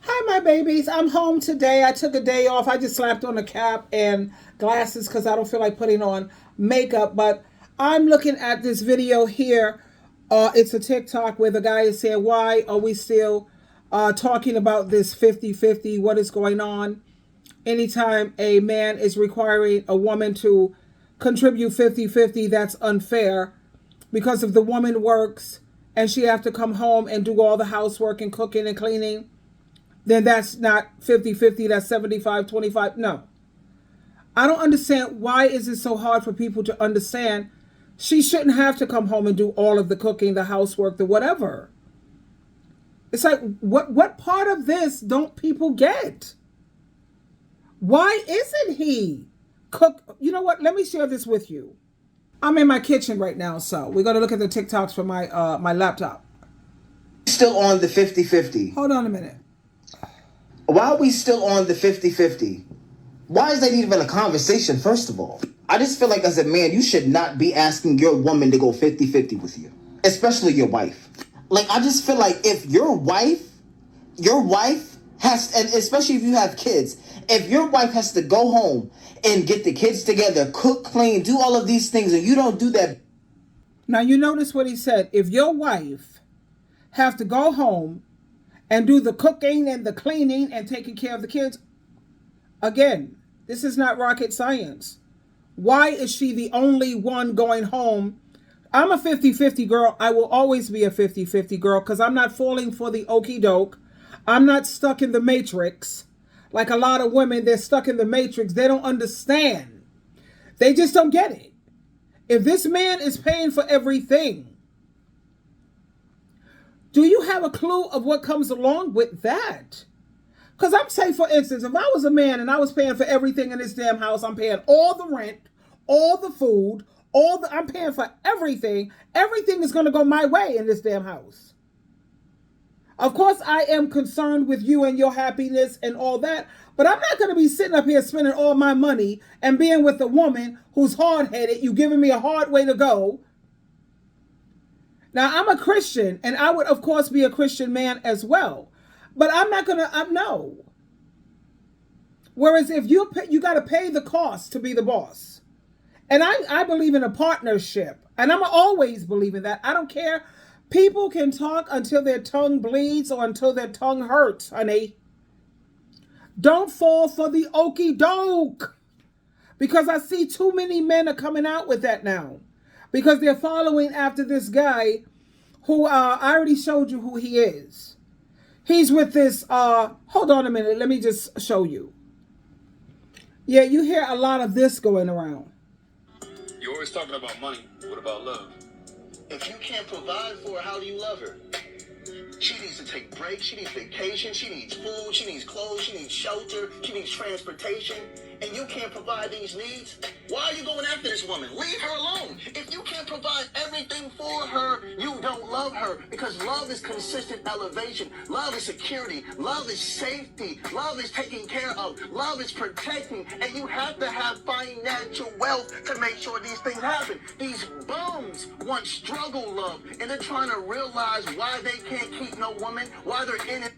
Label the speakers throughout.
Speaker 1: Hi, my babies. I'm home today. I took a day off. I just slapped on a cap and glasses because I don't feel like putting on makeup. But I'm looking at this video here. It's a TikTok where the guy is saying, why are we still talking about this 50-50? What is going on? Anytime a man is requiring a woman to contribute 50-50, that's unfair because if the woman works and she have to come home and do all the housework and cooking and cleaning, then that's not 50-50, that's 75-25. No. I don't understand why is it so hard for people to understand she shouldn't have to come home and do all of the cooking, the housework, the whatever. It's like, what part of this don't people get? Why isn't he cook? You know what? Let me share this with you. I'm in my kitchen right now, so we're going to look at the TikToks from my laptop.
Speaker 2: Still on the 50-50.
Speaker 1: Hold on a minute.
Speaker 2: Why are we still on the 50-50? Why is that even a conversation, first of all? I just feel like as a man, you should not be asking your woman to go 50-50 with you, especially your wife. Like, I just feel like if your wife has, and especially if you have kids, if your wife has to go home and get the kids together, cook, clean, do all of these things, and you don't do that.
Speaker 1: Now, you notice what he said. If your wife have to go home and do the cooking and the cleaning and taking care of the kids, again, this is not rocket science. Why is she the only one going home? I'm a 50-50 girl. I will always be a 50-50 girl because I'm not falling for the okie doke. I'm not stuck in the matrix. Like a lot of women, they're stuck in the matrix. They don't understand. They just don't get it. If this man is paying for everything, do you have a clue of what comes along with that? Because I'm saying, for instance, if I was a man and I was paying for everything in this damn house, I'm paying all the rent, all the food, I'm paying for everything. Everything is going to go my way in this damn house. Of course, I am concerned with you and your happiness and all that, but I'm not going to be sitting up here spending all my money and being with a woman who's hard-headed. You giving me a hard way to go. Now, I'm a Christian, and I would, of course, be a Christian man as well. But I'm not going to, no. Whereas if you got to pay the cost to be the boss. And I believe in a partnership. And I'm always believe in that. I don't care. People can talk until their tongue bleeds or until their tongue hurts, honey. Don't fall for the okie doke. Because I see too many men are coming out with that now. Because they're following after this guy who I already showed you who he is. He's with this, hold on a minute, let me just show you. Yeah, you hear a lot of this going around.
Speaker 3: You're always talking about money. What about love?
Speaker 4: If you can't provide for her, how do you love her? She needs to take breaks, she needs vacation, she needs food, she needs clothes, she needs shelter, she needs transportation, and you can't provide these needs? Why are you going after this woman? Leave her alone. If you can't provide everything for her, you don't love her, because love is consistent elevation. Love is security. Love is safety. Love is taking care of. Love is protecting, and you have to have financial wealth to make sure these things happen. These bums want struggle love, and they're trying to realize why they can't keep no woman, why they're in it.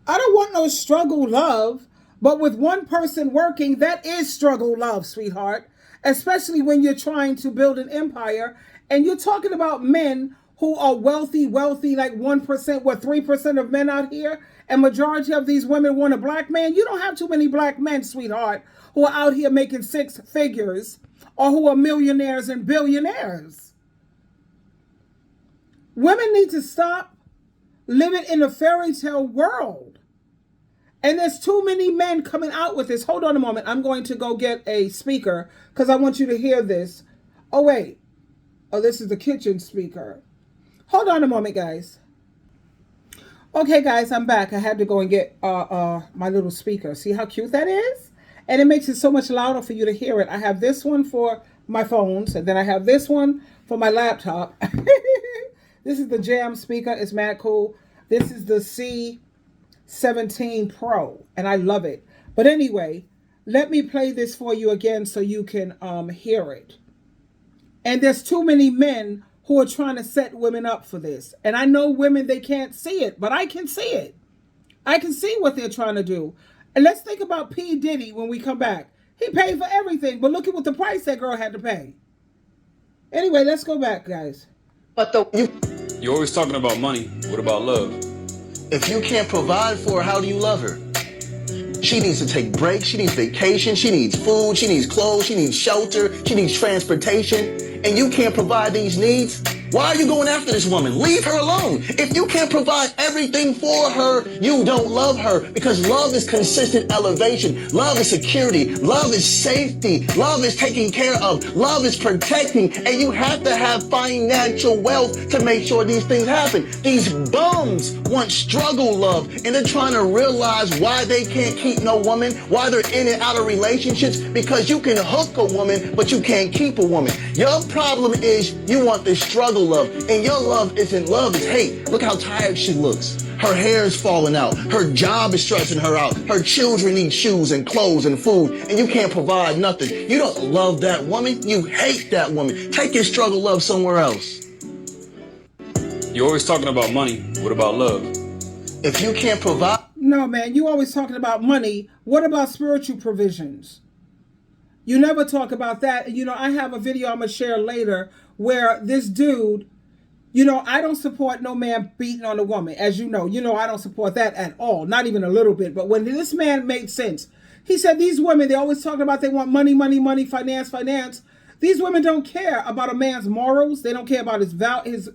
Speaker 1: I don't want no struggle love, but with one person working, that is struggle love, sweetheart. Especially when you're trying to build an empire and you're talking about men who are wealthy, like 1%, what, 3% of men out here, and majority of these women want a black man. You don't have too many black men, sweetheart, who are out here making six figures or who are millionaires and billionaires. Women need to stop living in a fairy tale world. And there's too many men coming out with this. Hold on a moment. I'm going to go get a speaker because I want you to hear this. Oh, wait. Oh, this is the kitchen speaker. Hold on a moment, guys. Okay, guys, I'm back. I had to go and get my little speaker. See how cute that is? And it makes it so much louder for you to hear it. I have this one for my phones, and then I have this one for my laptop. This is the Jam speaker. It's mad cool. This is the C17 Pro, and I love it. But anyway, let me play this for you again so you can hear it. And there's too many men who are trying to set women up for this. And I know women, they can't see it, but I can see it. I can see what they're trying to do. And let's think about P. Diddy when we come back. He paid for everything, but look at what the price that girl had to pay. Anyway, let's go back, guys.
Speaker 4: But
Speaker 3: You're always talking about money. What about love?
Speaker 4: if you can't provide for her, how do you love her? She needs to take breaks, she needs vacation, she needs food, she needs clothes, she needs shelter, she needs transportation, and you can't provide these needs? Why are you going after this woman? Leave her alone. If you can't provide everything for her, you don't love her, because love is consistent elevation. Love is security. Love is safety. Love is taking care of. Love is protecting, and you have to have financial wealth to make sure these things happen. These bums want struggle love, and they're trying to realize why they can't keep no woman, why they're in and out of relationships, because you can hook a woman, but you can't keep a woman. Your problem is you want the struggle love, and your love isn't love, it's hate. Look how tired she looks. Her hair is falling out. Her job is stressing her out. Her children need shoes and clothes and food, and you can't provide nothing. You don't love that woman. You hate that woman. Take your struggle love somewhere else.
Speaker 3: You're always talking about money. What about love?
Speaker 4: If you can't provide...
Speaker 1: No, man, you always talking about money. What about spiritual provisions? You never talk about that. You know, I have a video I'm going to share later where this dude, you know, I don't support no man beating on a woman. As you know, I don't support that at all. Not even a little bit. But when this man made sense, he said these women, they always talking about they want money, money, money, finance, finance. These women don't care about a man's morals. They don't care about his values.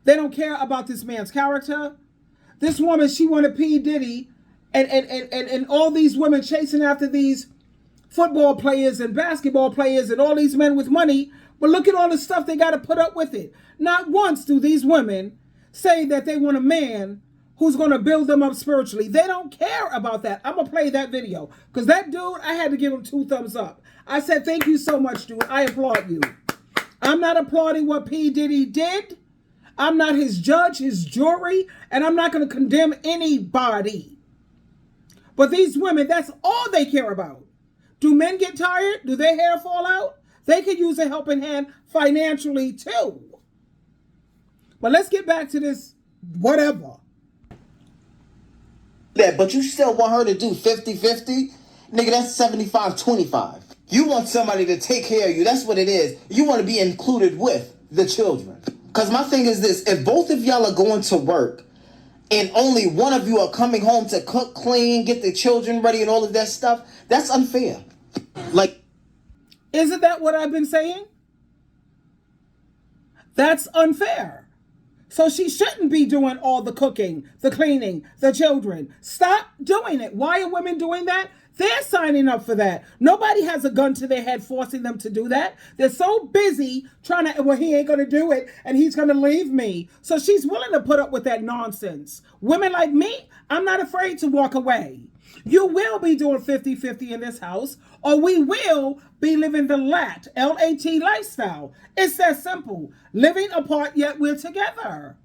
Speaker 1: They don't care about this man's character. This woman, she wanted P. Diddy and all these women chasing after these football players and basketball players and all these men with money. But look at all the stuff they got to put up with it. Not once do these women say that they want a man who's going to build them up spiritually. They don't care about that. I'm going to play that video. Because that dude, I had to give him 2 thumbs up. I said, thank you so much, dude. I applaud you. I'm not applauding what P. Diddy did. I'm not his judge, his jury, and I'm not going to condemn anybody. But these women, that's all they care about. Do men get tired? Do their hair fall out? They could use a helping hand financially too. But let's get back to this whatever.
Speaker 2: Yeah, but you still want her to do 50-50? Nigga, that's 75-25. You want somebody to take care of you. That's what it is. You want to be included with the children. Because my thing is this. If both of y'all are going to work and only one of you are coming home to cook, clean, get the children ready and all of that stuff, that's unfair. Like,
Speaker 1: isn't that what I've been saying? That's unfair. So she shouldn't be doing all the cooking, the cleaning, the children. Stop doing it. Why are women doing that? They're signing up for that. Nobody has a gun to their head forcing them to do that. They're so busy trying to, well, he ain't going to do it and he's going to leave me. So she's willing to put up with that nonsense. Women like me, I'm not afraid to walk away. You will be doing 50-50 in this house, or we will be living the LAT lifestyle. It's that simple. Living apart, yet we're together.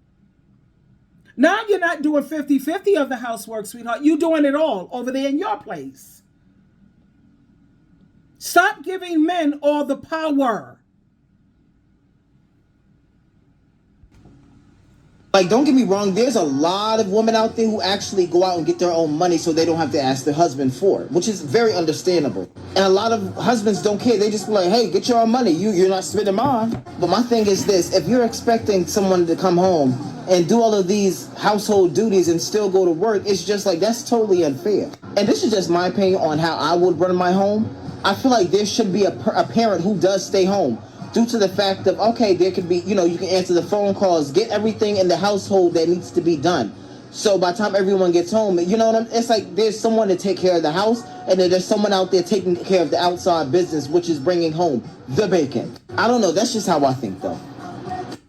Speaker 1: Now you're not doing 50-50 of the housework, sweetheart. You're doing it all over there in your place. Stop giving men all the power.
Speaker 2: Like, don't get me wrong, there's a lot of women out there who actually go out and get their own money so they don't have to ask their husband for it, which is very understandable. And a lot of husbands don't care. They just be like, hey, get your own money. You're not spending mine. But my thing is this. If you're expecting someone to come home and do all of these household duties and still go to work, it's just like, that's totally unfair. And this is just my opinion on how I would run my home. I feel like there should be a parent who does stay home, due to the fact of, okay, there could be, you can answer the phone calls, get everything in the household that needs to be done. So by the time everyone gets home, it's like there's someone to take care of the house, and then there's someone out there taking care of the outside business, which is bringing home the bacon. I don't know. That's just how I think, though.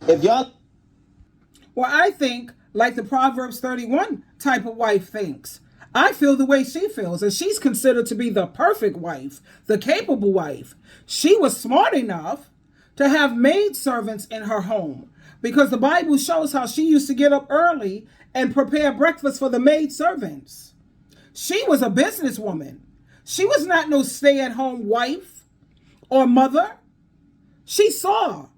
Speaker 2: If y'all...
Speaker 1: Well, I think like the Proverbs 31 type of wife thinks. I feel the way she feels, and she's considered to be the perfect wife, the capable wife. She was smart enough to have maid servants in her home, because the Bible shows how she used to get up early and prepare breakfast for the maid servants. She was a businesswoman. She was not no stay-at-home wife or mother. She saw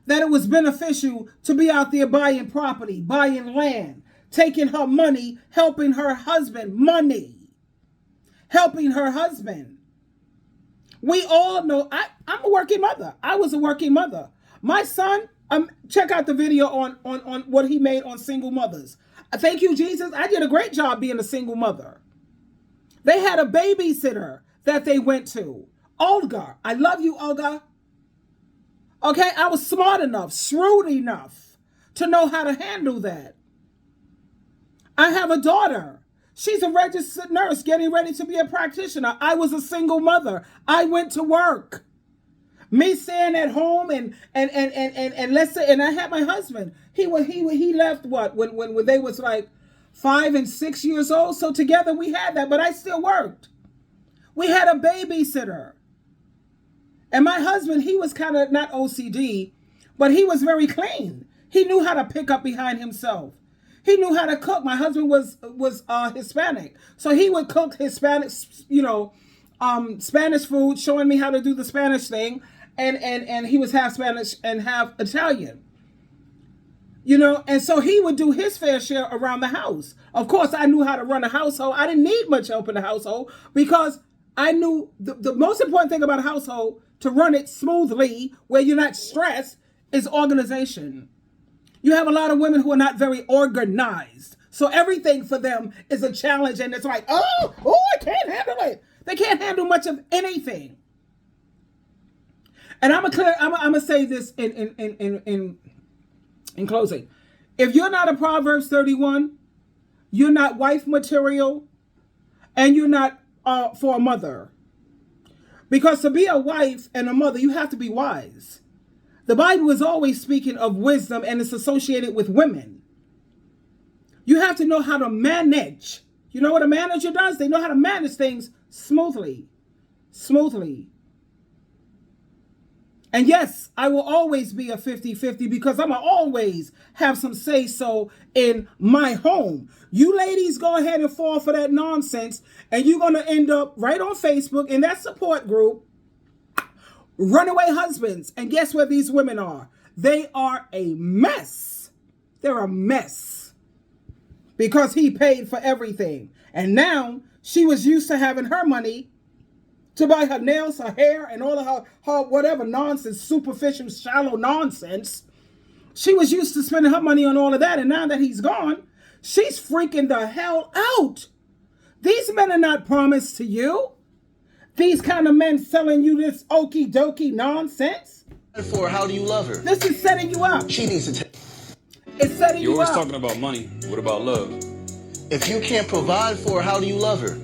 Speaker 1: that it was beneficial to be out there buying property, buying land, taking her money, helping her husband. Money. Helping her husband. We all know, I'm a working mother. I was a working mother. My son, check out the video on what he made on single mothers. Thank you, Jesus. I did a great job being a single mother. They had a babysitter that they went to. Olga. I love you, Olga. Okay, I was smart enough, shrewd enough to know how to handle that. I have a daughter. She's a registered nurse getting ready to be a practitioner. I was a single mother. I went to work. Me staying at home and let's say, and I had my husband. He left what when they was like 5 and 6 years old. So together we had that, but I still worked. We had a babysitter. And my husband, he was kind of not OCD, but he was very clean. He knew how to pick up behind himself. He knew how to cook. My husband was Hispanic, so he would cook Hispanic, Spanish food, showing me how to do the Spanish thing, and he was half Spanish and half Italian. And so he would do his fair share around the house. Of course, I knew how to run a household. I didn't need much help in the household because I knew the most important thing about a household, to run it smoothly, where you're not stressed, is organization. You have a lot of women who are not very organized. So everything for them is a challenge, and it's like, oh, I can't handle it. They can't handle much of anything. And I'm gonna say this in closing. If you're not a Proverbs 31, you're not wife material, and you're not for a mother. Because to be a wife and a mother, you have to be wise. The Bible is always speaking of wisdom, and it's associated with women. You have to know how to manage. You know what a manager does? They know how to manage things smoothly. Smoothly. And yes, I will always be a 50-50 because I'm going to always have some say-so in my home. You ladies go ahead and fall for that nonsense, and you're going to end up right on Facebook in that support group, runaway husbands. And guess where these women are? They are a mess. They're a mess because he paid for everything. And now she was used to having her money to buy her nails, her hair, and all of her whatever nonsense, superficial, shallow nonsense. She was used to spending her money on all of that, and now that he's gone, she's freaking the hell out. These men are not promised to you. These kind of men selling you this okie dokie nonsense.
Speaker 4: For how do you love her?
Speaker 1: This is setting you up.
Speaker 4: She needs to take.
Speaker 1: It's setting
Speaker 3: You're
Speaker 1: you
Speaker 3: always
Speaker 1: up.
Speaker 3: talking about money. What about love?
Speaker 4: If you can't provide for her, how do you love her?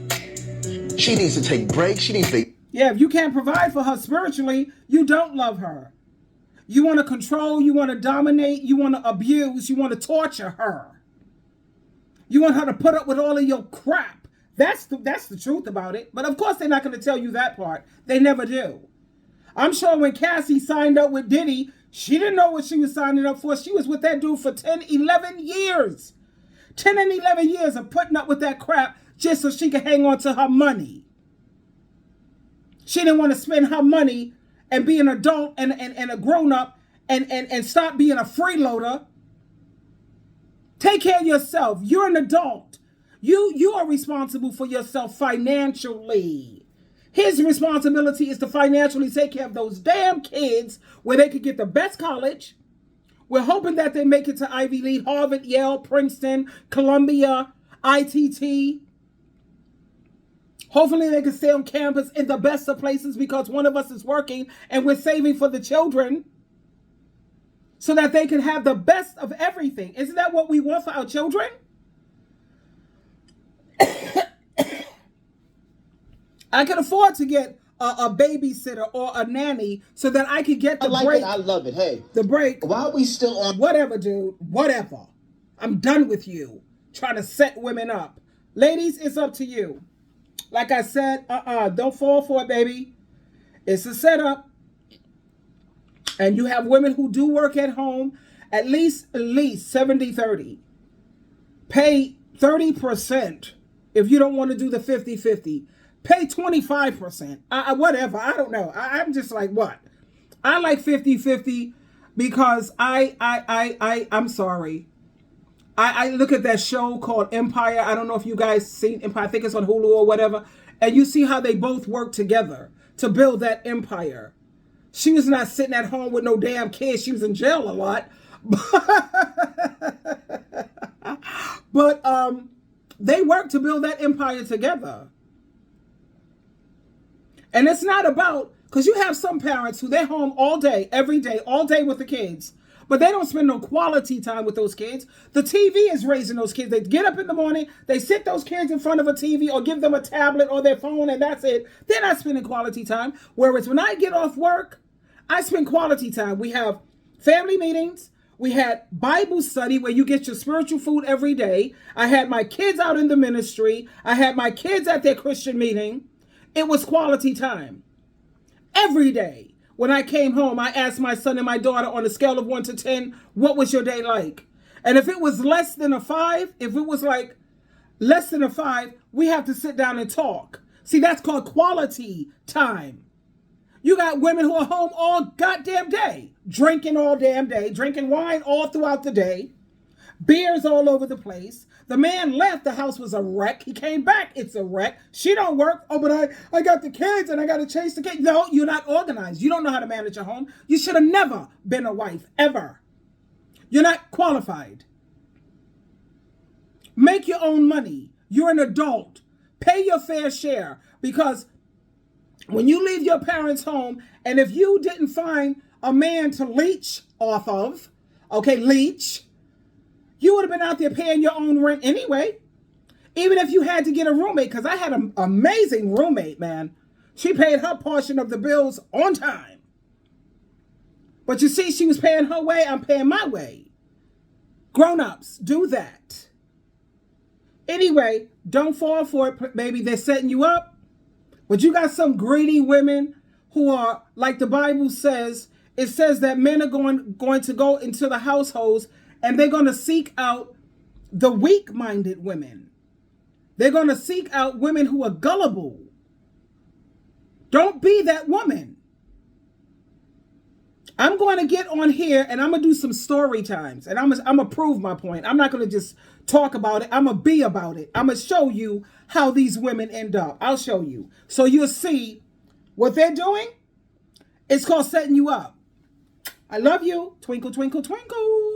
Speaker 4: She needs to take breaks. She needs to.
Speaker 1: Yeah, if you can't provide for her spiritually, you don't love her. You want to control, you want to dominate, you want to abuse, you want to torture her. You want her to put up with all of your crap. That's the truth about it. But of course, they're not going to tell you that part. They never do. I'm sure when Cassie signed up with Diddy, she didn't know what she was signing up for. She was with that dude for 10, 11 years. 10 and 11 years of putting up with that crap just so she could hang on to her money. She didn't want to spend her money and be an adult and a grown-up and stop being a freeloader. Take care of yourself. You're an adult. You are responsible for yourself financially. His responsibility is to financially take care of those damn kids where they could get the best college. We're hoping that they make it to Ivy League, Harvard, Yale, Princeton, Columbia, ITT. Hopefully they can stay on campus in the best of places because one of us is working and we're saving for the children so that they can have the best of everything. Isn't that what we want for our children? I can afford to get a babysitter or a nanny so that I can get the break.
Speaker 2: I love it. Hey,
Speaker 1: the break.
Speaker 2: why are we still on?
Speaker 1: Whatever, dude. Whatever. I'm done with you trying to set women up. Ladies, it's up to you. Like I said, don't fall for it, baby. It's a setup. And you have women who do work at home, at least 70-30. Pay 30% if you don't want to do the 50-50. Pay 25%. Whatever. I don't know. I'm just like, what? I like 50-50 because I'm sorry. I look at that show called Empire. I don't know if you guys seen Empire. I think it's on Hulu or whatever. And you see how they both work together to build that empire. She was not sitting at home with no damn kids. She was in jail a lot. But they work to build that empire together. And it's not about, because you have some parents who they're home all day, every day, all day with the kids. But they don't spend no quality time with those kids. The TV is raising those kids. They get up in the morning, they sit those kids in front of a TV or give them a tablet or their phone, and that's it. They're not spending quality time. Whereas when I get off work, I spend quality time. We have family meetings. We had Bible study where you get your spiritual food every day. I had my kids out in the ministry. I had my kids at their Christian meeting. It was quality time. Every day. When I came home, I asked my son and my daughter on a scale of 1 to 10, what was your day like? And if it was less than a 5, if it was like less than a 5, we have to sit down and talk. See, that's called quality time. You got women who are home all goddamn day, drinking all damn day, drinking wine all throughout the day, beers all over the place. The man left, the house was a wreck. He came back, it's a wreck. She don't work. Oh, but I got the kids and I got to chase the kids. No, you're not organized. You don't know how to manage a home. You should have never been a wife, ever. You're not qualified. Make your own money. You're an adult. Pay your fair share, because when you leave your parents' home, and if you didn't find a man to leech off of, okay, leech, you would have been out there paying your own rent anyway. Even if you had to get a roommate, because I had an amazing roommate, man. She paid her portion of the bills on time. But you see, she was paying her way, I'm paying my way. Grown-ups, do that. Anyway, don't fall for it. Maybe they're setting you up. But you got some greedy women who are, like the Bible says, it says that men are going to go into the households and they're going to seek out the weak-minded women. They're going to seek out women who are gullible. Don't be that woman. I'm going to get on here and I'm going to do some story times. And I'm going to prove my point. I'm not going to just talk about it. I'm going to be about it. I'm going to show you how these women end up. I'll show you. So you'll see what they're doing. It's called setting you up. I love you. Twinkle, twinkle, twinkle.